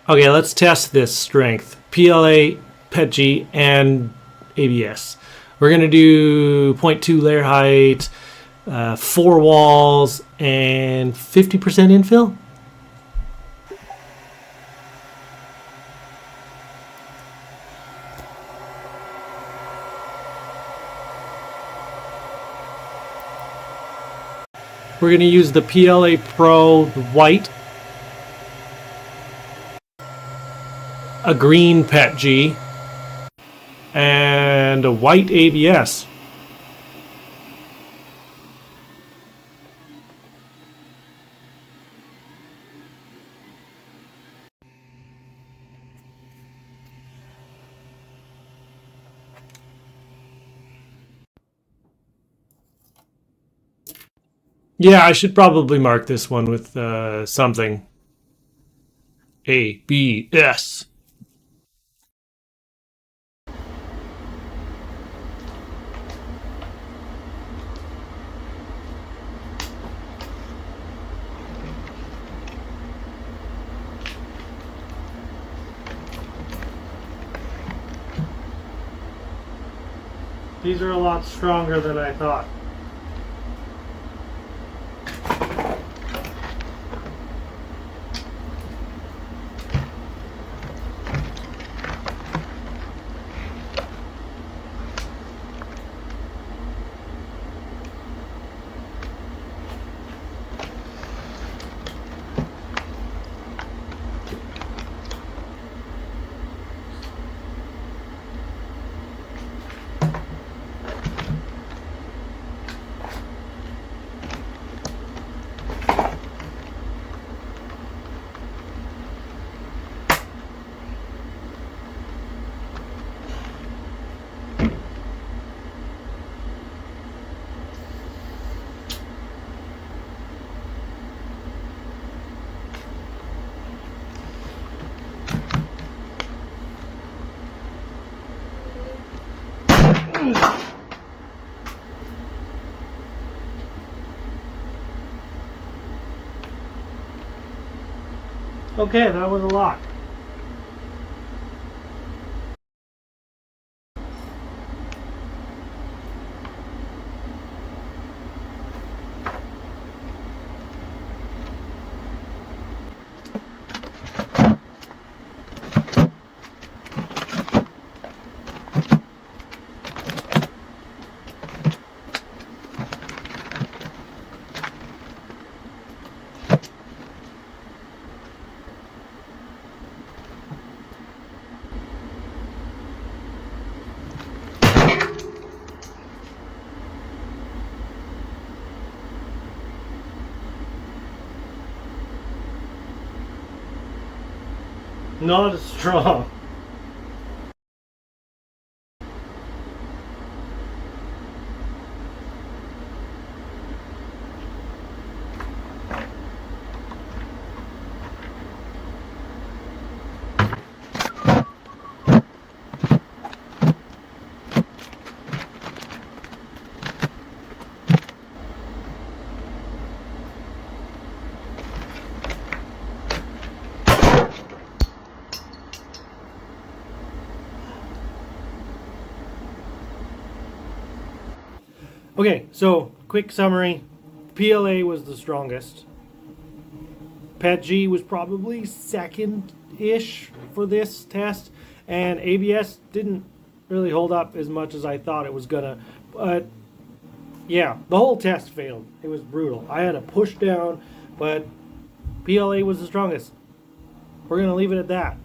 Okay, let's test this strength. PLA, PETG, and ABS. We're going to do 0.2 layer height, 4 walls, and 50% infill. We're going to use the PLA Pro white, a green PETG, and a white ABS. Yeah, I should probably mark this one with something. ABS. These are a lot stronger than I thought. Okay, that was a lot. Not as strong. Okay, so quick summary. PLA was the strongest. PETG was probably second-ish for this test, and ABS didn't really hold up as much as I thought it was gonna. But yeah, the whole test failed. It was brutal. I had a push down, but PLA was the strongest. We're gonna leave it at that.